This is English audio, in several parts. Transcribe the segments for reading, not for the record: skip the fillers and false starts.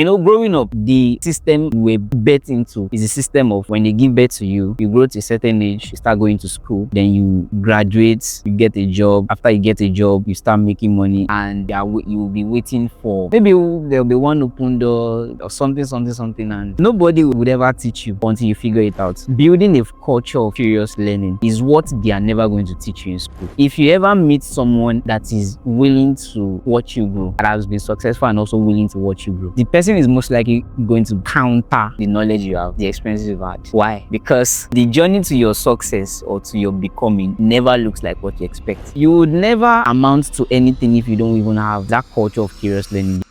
Growing up, the system we're birthed into is the system of when they give birth to you, you grow to a certain age, you start going to school, then you graduate, you get a job. After you get a job, you start making money, and you'll be waiting for maybe there'll be one open door or something, and nobody would ever teach you until you figure it out. Building a culture of curious learning is what they are never going to teach you in school. If you ever meet someone that is willing to watch you grow, that has been successful and also willing to watch you grow, the person is most likely going to counter the knowledge you have, the experiences you've had. Why? Because the journey to your success or to your becoming never looks like what you expect. You would never amount to anything if you don't even have that culture of curious learning.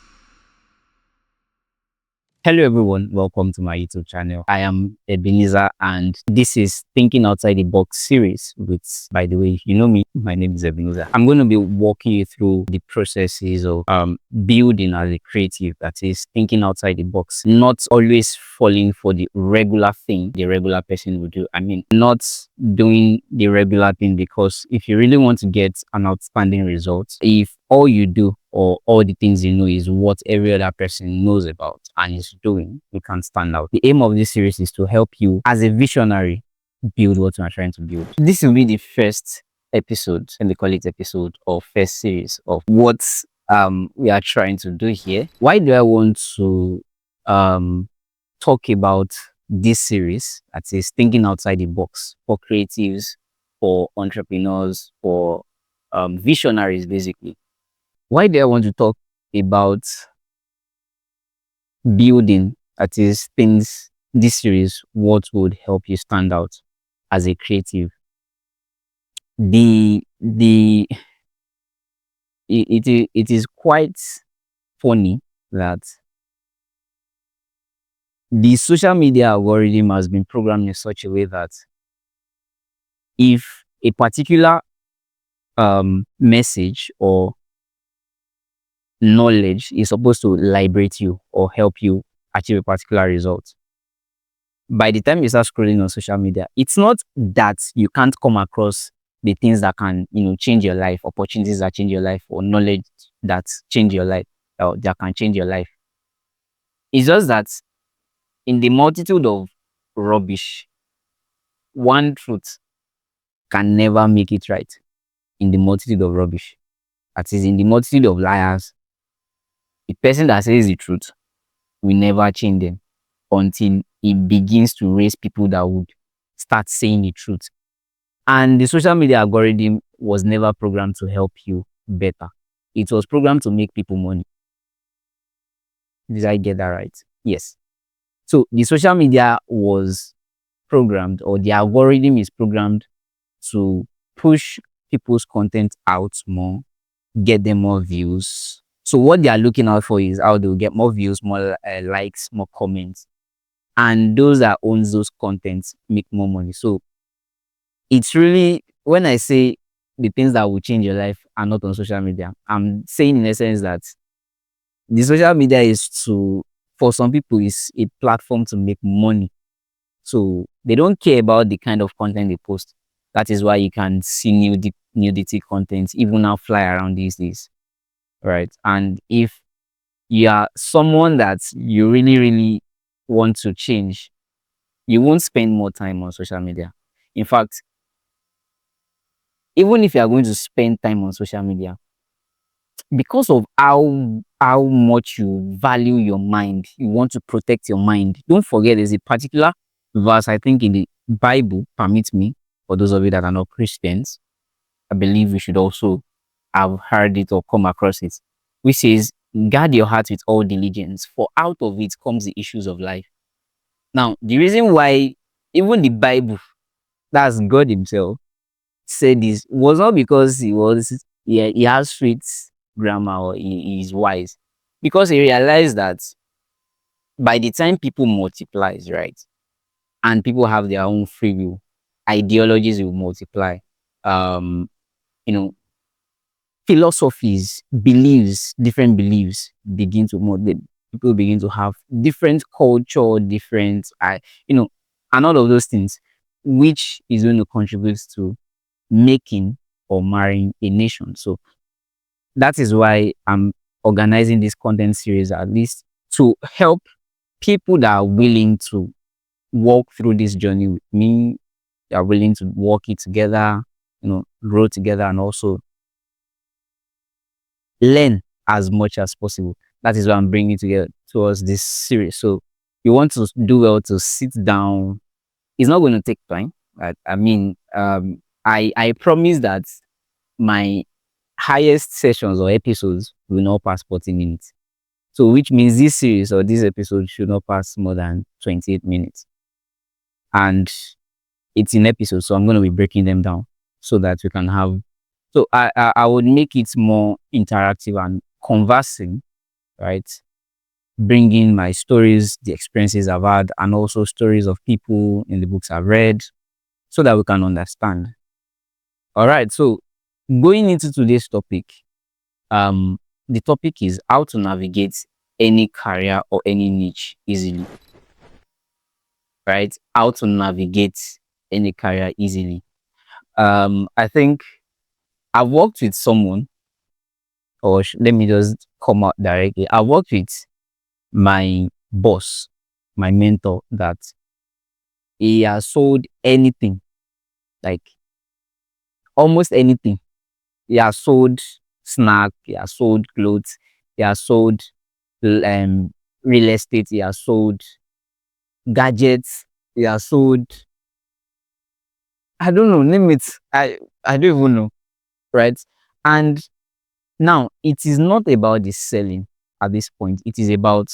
Hello everyone, welcome to my YouTube channel. I am Ebenezer and this is Thinking Outside the Box series with, by the way, you know me, my name is Ebenezer. I'm going to be walking you through the processes of building as a creative, that is thinking outside the box, not always falling for the regular thing the regular person would do. I mean, not doing the regular thing, because if you really want to get an outstanding result, if all you do or all the things you know is what every other person knows about and is doing, you can stand out. The aim of this series is to help you as a visionary build what you are trying to build. This will be the first episode, and they call it episode, or first series of what we are trying to do here. Why do I want to talk about this series, that is thinking outside the box, for creatives, for entrepreneurs, for visionaries basically? Why do I want to talk about building, that is things, this series, what would help you stand out as a creative? It is quite funny that the social media algorithm has been programmed in such a way that if a particular message or knowledge is supposed to liberate you or help you achieve a particular result, by the time you start scrolling on social media, it's not that you can't come across the things that can, change your life, opportunities that change your life, or knowledge that change your life, or that can change your life. It's just that in the multitude of rubbish, one truth can never make it right. In the multitude of rubbish, that is, in the multitude of liars, the person that says the truth will never change them until it begins to raise people that would start saying the truth. And the social media algorithm was never programmed to help you better. It was programmed to make people money. Did I get that right? Yes. So the social media was programmed, or the algorithm is programmed to push people's content out more, get them more views. So what they are looking out for is how they'll get more views, more likes, more comments, and those that owns those contents make more money. So it's really, when I say the things that will change your life are not on social media, I'm saying in essence that the social media is for some people, is a platform to make money. So they don't care about the kind of content they post. That is why you can see nudity content even now fly around these days, right? And if you are someone that you really want to change, you won't spend more time on social media. In fact, even if you are going to spend time on social media, because of how much you value your mind, you want to protect your mind. Don't forget, there's a particular verse, I think, in the Bible, permit me, for those of you that are not Christians, I believe we should also have heard it or come across it, which says, guard your heart with all diligence, for out of it comes the issues of life. Now, the reason why even the Bible, that's God himself, said this was not because he has straight grammar, or he is wise, because he realized that by the time people multiplies, right, and people have their own free will, ideologies will multiply, you know philosophies, beliefs, different beliefs begin to people begin to have different culture, different and all of those things, which is going to contribute to making or marrying a nation. So that is why I'm organizing this content series, at least to help people that are willing to walk through this journey with me, that are willing to walk it together, grow together, and also learn as much as possible. That is why I'm bringing together towards this series. So you want to do well to sit down. It's not going to take time. I promise that my highest sessions or episodes will not pass 40 minutes. So which means this series or this episode should not pass more than 28 minutes. And it's in episodes, so I'm going to be breaking them down so that we can have. So I would make it more interactive and conversing, right? Bringing my stories, the experiences I've had, and also stories of people in the books I've read, so that we can understand. All right. So going into today's topic, the topic is how to navigate any career or any niche easily. Right? How to navigate any career easily. I think I've worked with someone, or let me just come out directly. I worked with my boss, my mentor, that he has sold anything, like almost anything. He has sold snack, he has sold clothes, he has sold real estate, he has sold gadgets, he has sold, I don't know, name it. I don't even know, right? And now it is not about the selling at this point. It is about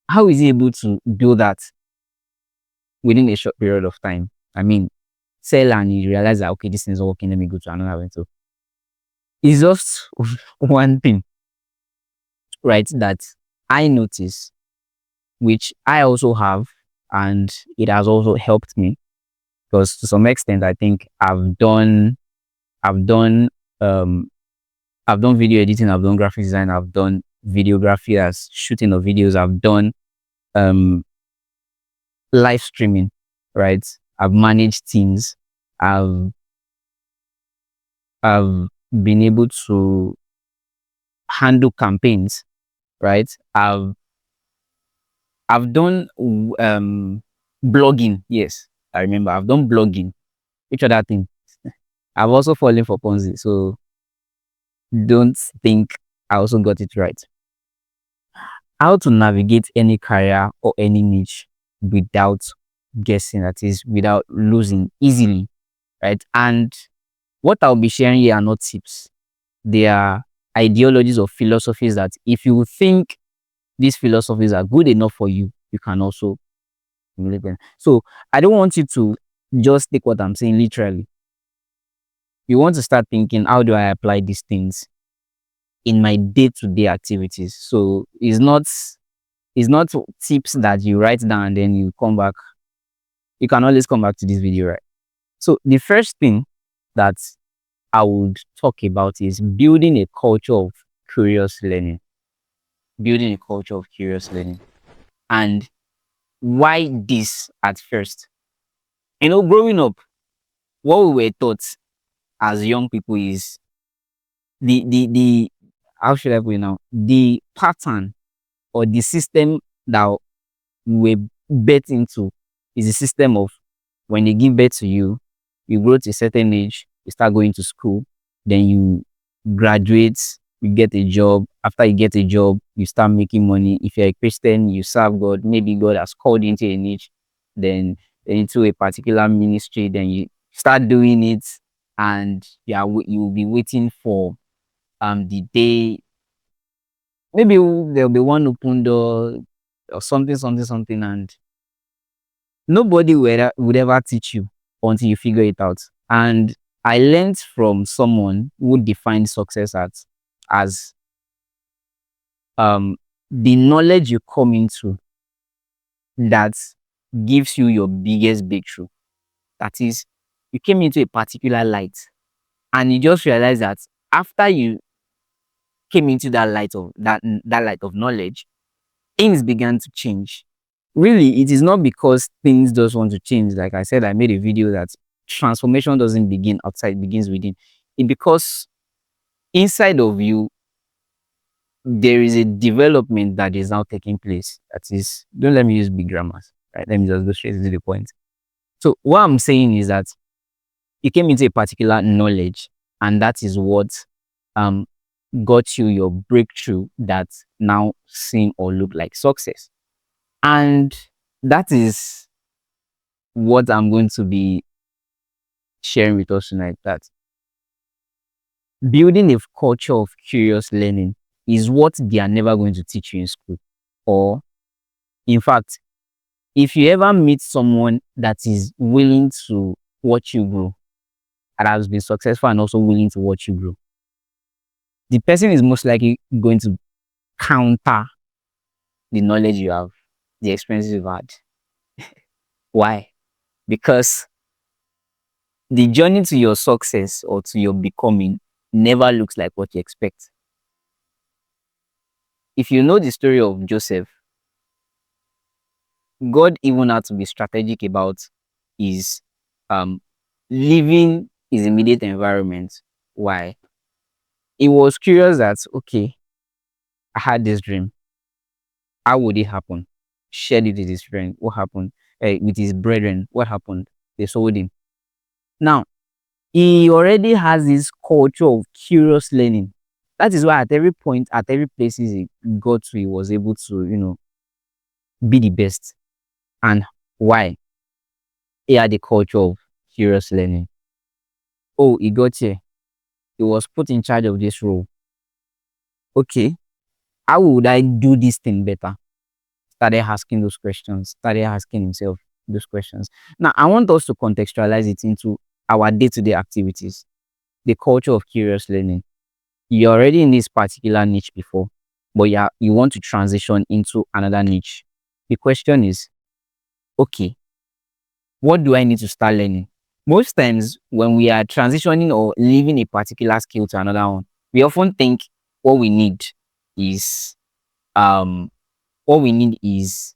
how is he able to do that within a short period of time. I mean, sell and you realize that okay, this thing is working, let me go to another one. So it's just one thing, right? That I notice, which I also have, and it has also helped me because to some extent I think I've done um I've done video editing, I've done graphic design, I've done videography as shooting of videos, I've done um live streaming, right? I've managed teams, I've I've been able to handle campaigns, right? I've done blogging. Yes, I remember. I've done blogging. Which other thing? I've also fallen for Ponzi, so don't think I also got it right. How to navigate any career or any niche without guessing, that is, without losing easily, right? And what I'll be sharing here are not tips. They are ideologies or philosophies that if you think these philosophies are good enough for you, you can also believe them. So I don't want you to just take what I'm saying literally. You want to start thinking, how do I apply these things in my day-to-day activities? So it's not tips that you write down and then you come back. You can always come back to this video, right? So the first thing that I would talk about is building a culture of curious learning. Building a culture of curious learning. And why this at first? Growing up, what we were taught as young people is the how should I put it now? The pattern or the system that we were bet into is a system of when they give birth to you, you grow to a certain age, you start going to school, then you graduate, you get a job. After you get a job, you start making money. If you're a Christian, you serve God. Maybe God has called you into a niche, then into a particular ministry, then you start doing it, and you'll be waiting for the day. Maybe there'll be one open door or something, and nobody would ever teach you until you figure it out. And I learned from someone who defined success as the knowledge you come into that gives you your biggest breakthrough. That is, you came into a particular light and you just realize that after you came into that light of knowledge, things began to change. Really, it is not because things just want to change. Like I said, I made a video that transformation doesn't begin outside, it begins within. It because inside of you, there is a development that is now taking place. That is, don't let me use big grammars, right? Let me just go straight to the point. So what I'm saying is that you came into a particular knowledge, and that is what um got you your breakthrough that now seem or look like success. And that is what I'm going to be sharing with us tonight. That building a culture of curious learning is what they are never going to teach you in school. Or, in fact, if you ever meet someone that is willing to watch you grow, and has been successful and also willing to watch you grow, the person is most likely going to counter the knowledge you have, the experiences you've had. Why? Because the journey to your success or to your becoming never looks like what you expect. If you know the story of Joseph, God even had to be strategic about his um leaving his immediate environment. Why? He was curious that, okay, I had this dream. How would it happen? Shared it with his friend. What happened? With his brethren. What happened? They sold him. Now, he already has this culture of curious learning. That is why at every point, at every place he got to, he was able to, be the best. And why? He had a culture of curious learning. Oh, he got here. He was put in charge of this role. Okay, how would I do this thing better? Started asking those questions, started asking himself those questions. Now, I want us to contextualize it into our day to day activities, the culture of curious learning. You're already in this particular niche before, but you want to transition into another niche. The question is, okay, what do I need to start learning? Most times, when we are transitioning or leaving a particular skill to another one, we often think what we need is um what we need is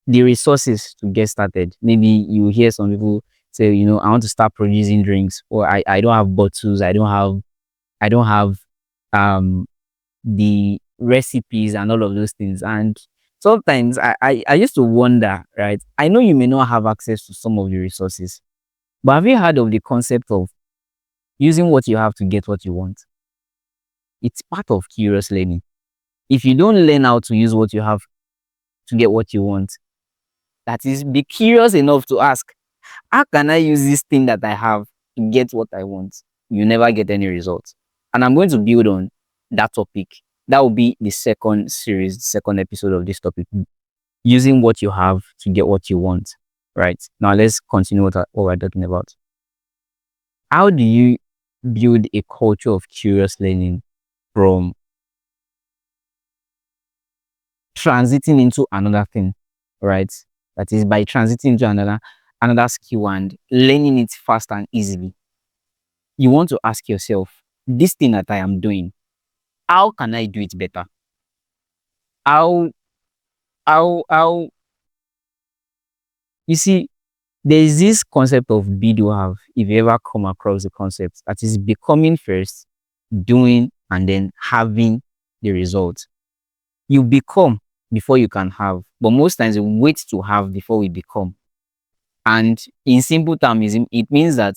the resources to get started. Maybe you hear some people say, I want to start producing drinks, or I don't have bottles, I don't have um the recipes and all of those things. And sometimes I used to wonder, right? I know you may not have access to some of the resources, but have you heard of the concept of using what you have to get what you want? It's part of curious learning. If you don't learn how to use what you have to get what you want, that is, be curious enough to ask, how can I use this thing that I have to get what I want? You never get any results. And I'm going to build on that topic. That will be the second series, the second episode of this topic, using what you have to get what you want. Right. Now let's continue what we're talking about. How do you build a culture of curious learning from transiting into another thing, right? That is, by transiting to another skill and learning it fast and easily. You want to ask yourself, this thing that I am doing, how can I do it better? How how you see, there is this concept of be do have. If you ever come across the concept, that is becoming first, doing, and then having the result. You become before you can have, but most times we wait to have before we become. And in simple terms, it means that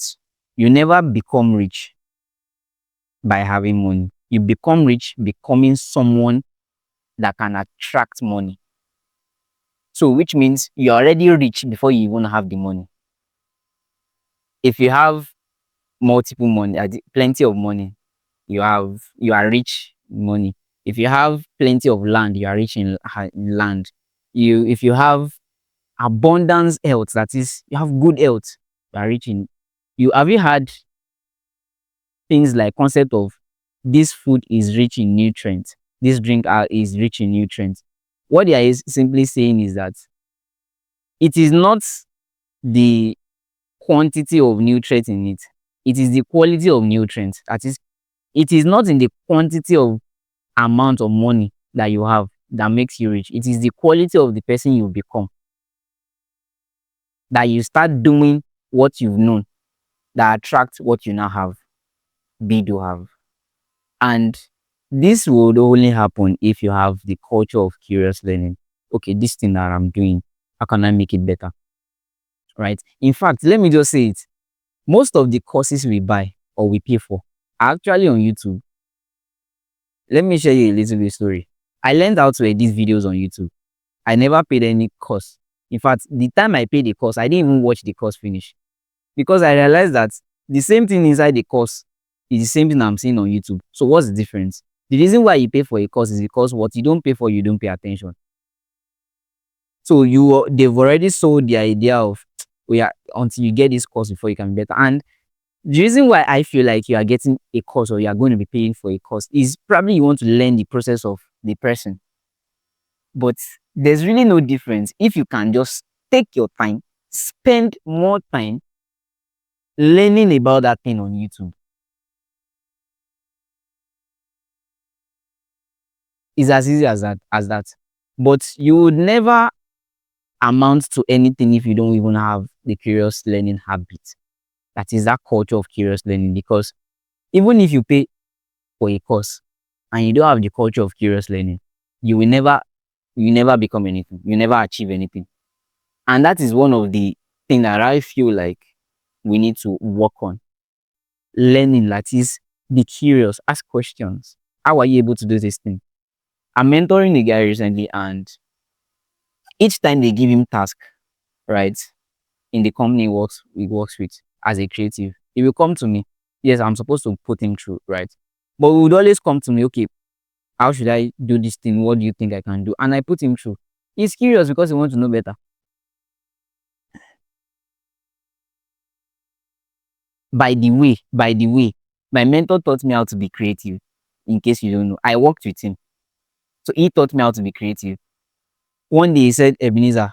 you never become rich by having money. You become rich becoming someone that can attract money. So, which means you're already rich before you even have the money. If you have multiple money, plenty of money, you are rich in money. If you have plenty of land, you are rich in land. If you have abundance health, that is, you have good health, you are rich in. You have you had things like concept of this food is rich in nutrients, this drink is rich in nutrients. What they are simply saying is that it is not the quantity of nutrients in it, it is the quality of nutrients. That is, it is not in the quantity of amount of money that you have that makes you rich. It is the quality of the person you become, that you start doing what you've known, that attracts what you now have, be do have. And This would only happen if you have the culture of curious learning. Okay, this thing that I'm doing, how can I make it better? Right? In fact, let me just say it. Most of the courses we buy or we pay for are actually on YouTube. Let me share you a little bit story. I learned how to edit videos on YouTube. I never paid any course. In fact, the time I paid the course, I didn't even watch the course finish because I realized that the same thing inside the course is the same thing I'm seeing on YouTube. So what's the difference? The reason why you pay for a course is because what you don't pay for, you don't pay attention. So they've already sold the idea of we are until you get this course before you can be better. And the reason why I feel like you are getting a course or you are going to be paying for a course is probably you want to learn the process of the person. But there's really no difference if you can just take your time, spend more time learning about that thing on YouTube. It's as easy as that. But you would never amount to anything if you don't even have the curious learning habit. That is that culture of curious learning. Because even if you pay for a course and you don't have the culture of curious learning, you never become anything. You never achieve anything. And that is one of the things that I feel like we need to work on. Learning, that is, be curious, ask questions. How are you able to do this thing? I'm mentoring a guy recently, and each time they give him task, right, in the company he works with as a creative, he will come to me. Yes, I'm supposed to put him through, right? But he would always come to me, okay, how should I do this thing? What do you think I can do? And I put him through. He's curious because he wants to know better. By the way, my mentor taught me how to be creative. In case you don't know, I worked with him. So he taught me how to be creative. One day he said, Ebenezer,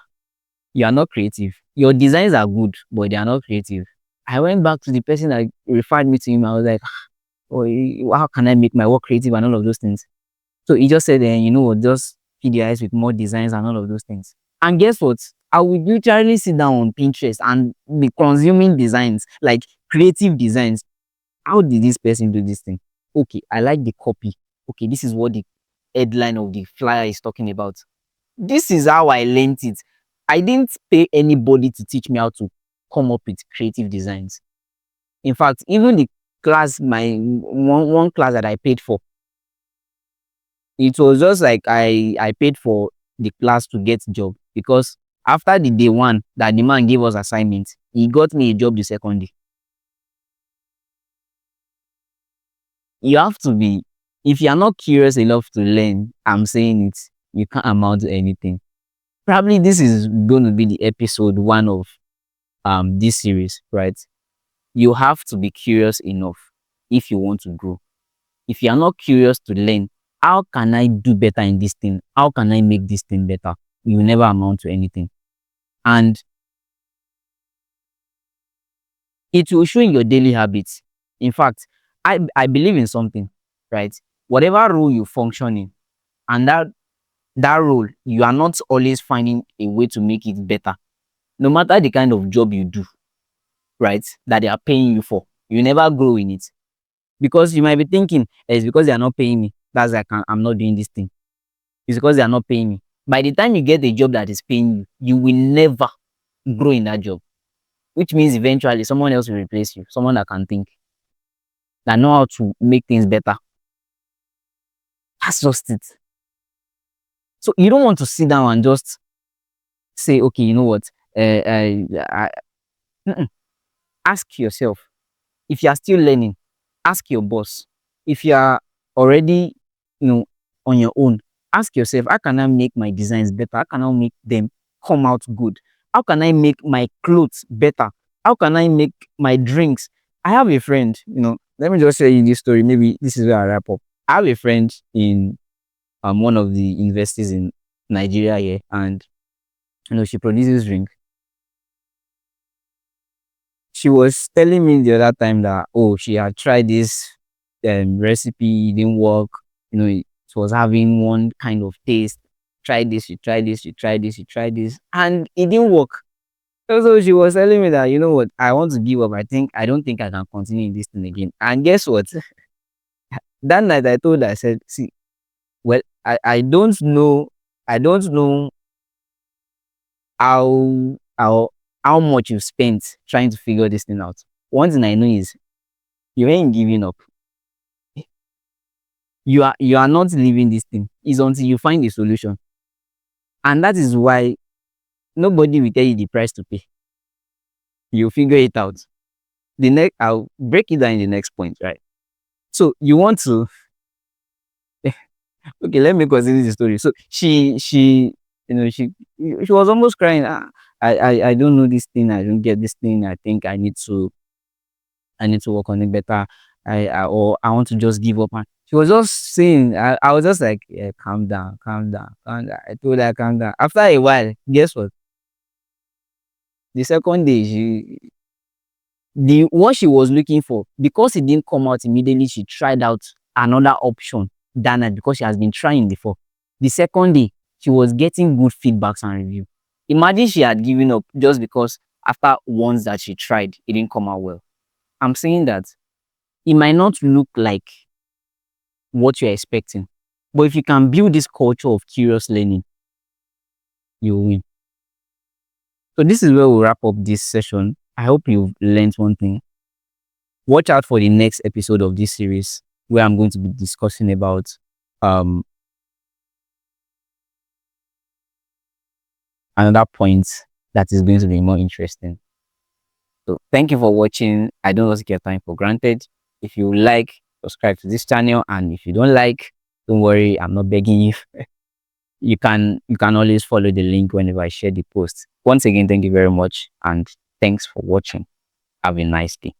you are not creative. Your designs are good, but they are not creative. I went back to the person that referred me to him. I was like, oh, how can I make my work creative and all of those things? So he just said, you know what, just feed your eyes with more designs and all of those things. And guess what? I would literally sit down on Pinterest and be consuming designs, like creative designs. How did this person do this thing? Okay, I like the copy. Okay, this is what the headline of the flyer is talking about. This is how I learned it. I didn't pay anybody to teach me how to come up with creative designs. In fact, even the class, my one class that I paid for, it was just like I paid for the class to get job because after the day one that the man gave us assignment, he got me a job the second day. You have to be, if you are not curious enough to learn, I'm saying it, you can't amount to anything. Probably this is going to be the episode one of this series, right? You have to be curious enough if you want to grow. If you are not curious to learn, how can I do better in this thing? How can I make this thing better? You will never amount to anything. And it will show in your daily habits. In fact, I believe in something, right? Whatever role you function in, and that role, you are not always finding a way to make it better. No matter the kind of job you do, right, that they are paying you for, you never grow in it. Because you might be thinking, it's because they are not paying me. That's like I'm not doing this thing. It's because they are not paying me. By the time you get a job that is paying you, you will never grow in that job. Which means eventually someone else will replace you. Someone that can think, that know how to make things better. That's just it. So you don't want to sit down and just say, okay, you know what? Mm-mm. Ask yourself, if you are still learning, ask your boss. If you are already, on your own, ask yourself, how can I make my designs better? How can I make them come out good? How can I make my clothes better? How can I make my drinks? I have a friend, let me just tell you this story. Maybe this is where I wrap up. I have a friend in one of the universities in Nigeria here, and she produces drink. She was telling me the other time that, oh, she had tried this recipe, it didn't work. It was having one kind of taste. Tried this, she tried this, she tried this, she tried this, and it didn't work. So she was telling me that, you know what, I want to give up. I don't think I can continue in this thing again. And guess what? That night I told her, I said, see, well, I don't know how much you've spent trying to figure this thing out. One thing I know is you ain't giving up. You are not leaving this thing. It's until you find a solution. And that is why nobody will tell you the price to pay. You figure it out. The next I'll break it down in the next point, right? So you want to okay, let me continue the story. So she you know she was almost crying. "Ah, I don't know this thing. I don't get this thing. I think I need to work on it better. Or I want to just give up." And she was just saying, I was just like, yeah, calm down, calm down, calm down. I told her calm down. After a while, guess what? The second day, the what she was looking for, because it didn't come out immediately, she tried out another option than that because she has been trying before. The second day, she was getting good feedbacks and review. Imagine she had given up just because after once that she tried, it didn't come out well. I'm saying that it might not look like what you're expecting, but if you can build this culture of curious learning, you will win. So this is where we'll wrap up this session. I hope you've learned one thing. Watch out for the next episode of this series where I'm going to be discussing about um another point that is going to be more interesting. So thank you for watching. I don't take your time for granted. If you like, subscribe to this channel, and if you don't like, don't worry, I'm not begging you. You can always follow the link whenever I share the post. Once again, thank you very much, and thanks for watching. Have a nice day.